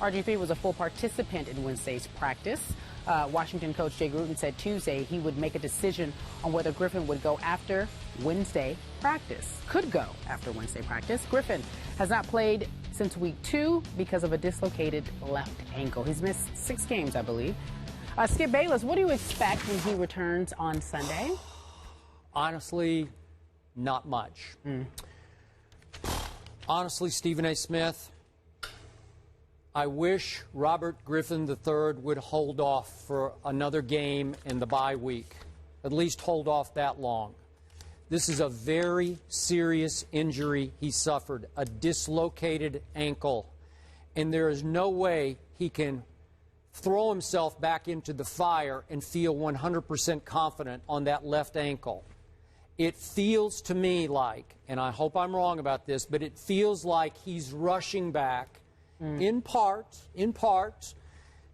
RG3 was a full participant in Wednesday's practice. Washington coach Jay Gruden said Tuesday he would make a decision on whether Griffin would go after Wednesday practice. Could go after Wednesday practice. Griffin has not played since week 2 because of a dislocated left ankle. He's missed 6 games, I believe. Skip Bayless, what do you expect when he returns on Sunday? Honestly, not much. Honestly, Stephen A. Smith, I wish Robert Griffin III would hold off for another game in the bye week. At least hold off that long. This is a very serious injury he suffered, a dislocated ankle. And there is no way he can throw himself back into the fire and feel 100% confident on that left ankle. It feels to me like, and I hope I'm wrong about this, but it feels like he's rushing back in part,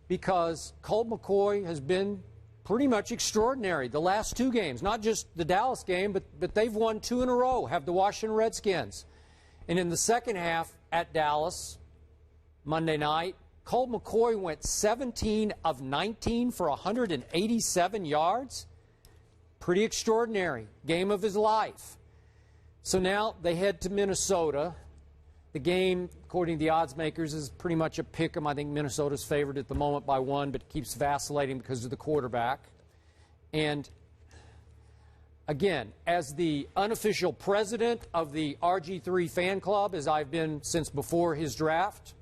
because Colt McCoy has been pretty much extraordinary the last 2 games, not just the Dallas game, but they've won 2 in a row, have the Washington Redskins. And in the second half at Dallas, Monday night, Colt McCoy went 17 of 19 for 187 yards. Pretty extraordinary. Game of his life. So now they head to Minnesota. The game, according to the odds makers, is pretty much a pick 'em. I think Minnesota's favored at the moment by 1, but keeps vacillating because of the quarterback. And again, as the unofficial president of the RG3 fan club, as I've been since before his draft,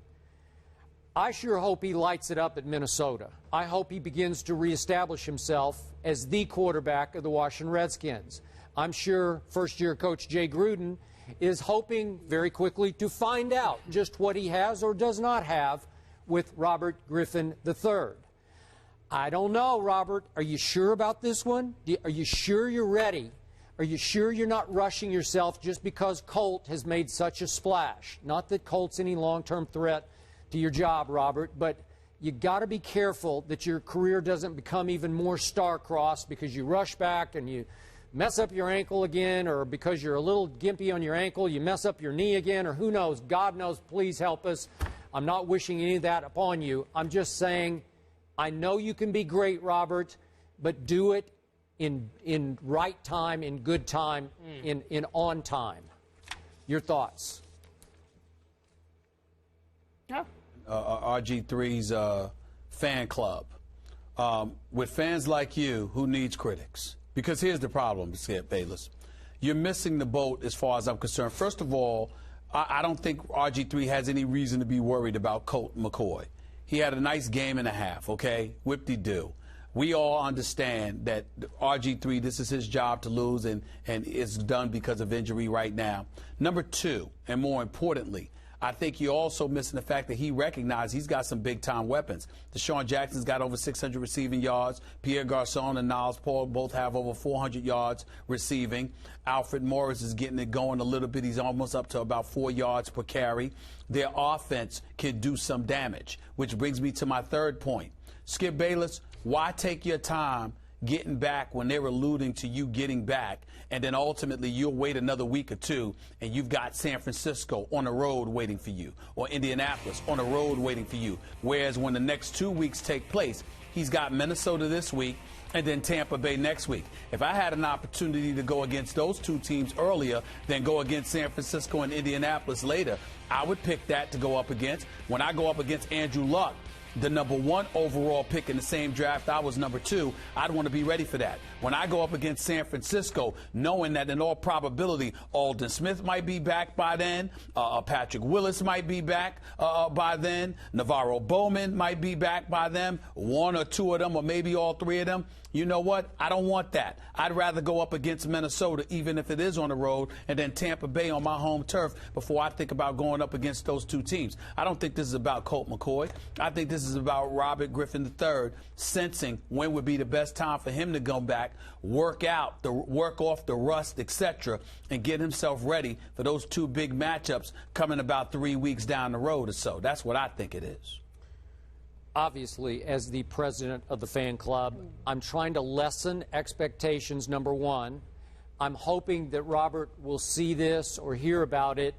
I sure hope he lights it up at Minnesota. I hope he begins to reestablish himself as the quarterback of the Washington Redskins. I'm sure first-year coach Jay Gruden is hoping very quickly to find out just what he has or does not have with Robert Griffin III. I don't know, Robert. Are you sure about this one? Are you sure you're ready? Are you sure you're not rushing yourself just because Colt has made such a splash? Not that Colt's any long-term threat to your job, Robert, but you got to be careful that your career doesn't become even more star-crossed because you rush back and you mess up your ankle again, or because you're a little gimpy on your ankle, you mess up your knee again, or who knows, God knows, please help us. I'm not wishing any of that upon you. I'm just saying, I know you can be great, Robert, but do it in right time, in good time, in on time. Your thoughts? Yeah. RG3's fan club. With fans like you, who needs critics? Because here's the problem, Skip Bayless. You're missing the boat as far as I'm concerned. First of all, I don't think RG3 has any reason to be worried about Colt McCoy. He had a nice game and a half, okay? Whip-de-doo. We all understand that RG3, this is his job to lose, and it's done because of injury right now. Number 2, and more importantly, I think you're also missing the fact that he recognized he's got some big-time weapons. Deshaun Jackson's got over 600 receiving yards. Pierre Garçon and Niles Paul both have over 400 yards receiving. Alfred Morris is getting it going a little bit. He's almost up to about 4 yards per carry. Their offense can do some damage, which brings me to my third point. Skip Bayless, why take your time getting back when they're alluding to you getting back, and then ultimately you'll wait another week or 2 and you've got San Francisco on the road waiting for you, or Indianapolis on the road waiting for you, whereas when the next 2 weeks take place, he's got Minnesota this week and then Tampa Bay next week. If I had an opportunity to go against those 2 teams earlier than go against San Francisco and Indianapolis later, I would pick that to go up against. When I go up against Andrew Luck, the number 1 overall pick in the same draft, I was number 2. I'd want to be ready for that. When I go up against San Francisco, knowing that in all probability, Aldon Smith might be back by then, Patrick Willis might be back by then, Navarro Bowman might be back by then, 1 or 2 of them, or maybe all 3 of them. You know what? I don't want that. I'd rather go up against Minnesota, even if it is on the road, and then Tampa Bay on my home turf before I think about going up against those 2 teams. I don't think this is about Colt McCoy. I think this is about Robert Griffin III sensing when would be the best time for him to go back, work off the rust, etc., and get himself ready for those 2 big matchups coming about 3 weeks down the road or so. That's what I think it is. Obviously, as the president of the fan club, I'm trying to lessen expectations, number 1. I'm hoping that Robert will see this or hear about it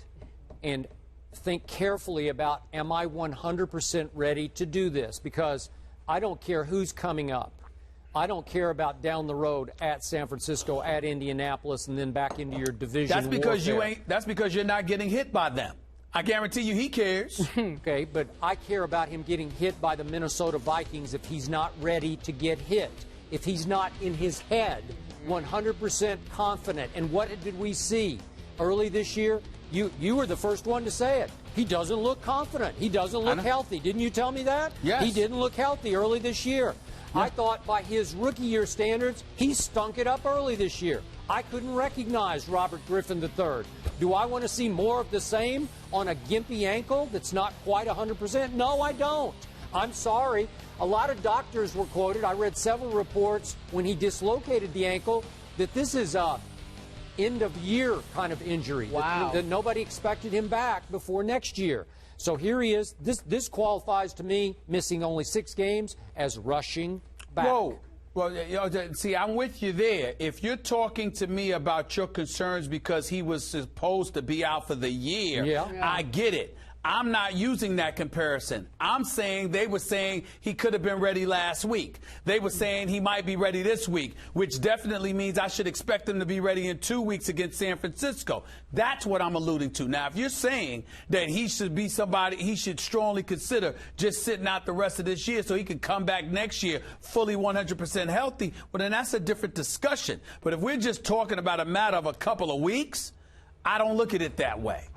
and think carefully about, am I 100% ready to do this? Because I don't care who's coming up. I don't care about down the road at San Francisco, at Indianapolis, and then back into your division. That's because warfare. That's because you're not getting hit by them. I guarantee you he cares. Okay, but I care about him getting hit by the Minnesota Vikings if he's not ready to get hit, if he's not in his head 100% confident. And what did we see early this year? You were the first one to say it. He doesn't look confident. He doesn't look healthy. Didn't you tell me that? Yes. He didn't look healthy early this year. I thought by his rookie year standards, he stunk it up early this year. I couldn't recognize Robert Griffin III. Do I want to see more of the same on a gimpy ankle that's not quite 100%? No, I don't. I'm sorry. A lot of doctors were quoted. I read several reports when he dislocated the ankle that this is a end-of-year kind of injury. Wow. That nobody expected him back before next year. So here he is. This qualifies to me, missing only 6 games, as rushing back. Whoa. Well, see, I'm with you there. If you're talking to me about your concerns because he was supposed to be out for the year, I get it. I'm not using that comparison. I'm saying they were saying he could have been ready last week. They were saying he might be ready this week, which definitely means I should expect him to be ready in 2 weeks against San Francisco. That's what I'm alluding to. Now, if you're saying that he should be somebody he should strongly consider just sitting out the rest of this year so he can come back next year fully 100% healthy, well, then that's a different discussion. But if we're just talking about a matter of a couple of weeks, I don't look at it that way.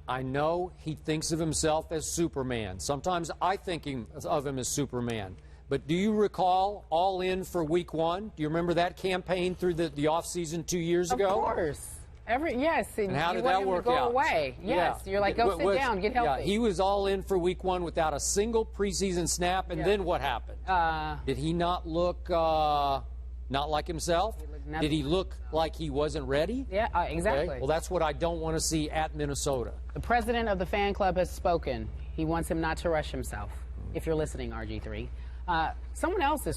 I know he thinks of himself as Superman. Sometimes I think of him as Superman. But do you recall All In for Week 1? Do you remember that campaign through the offseason 2 years ago? Of course. Yes. And how did you want that him work to go out? away. Yes. Yeah. You're like, go sit down, get healthy. Yeah, he was all in for Week 1 without a single preseason snap. And then what happened? Did he not look not like himself? Did he look like he wasn't ready? Yeah, exactly. Okay. Well, that's what I don't want to see at Minnesota. The president of the fan club has spoken. He wants him not to rush himself. If you're listening, RG3. Someone else is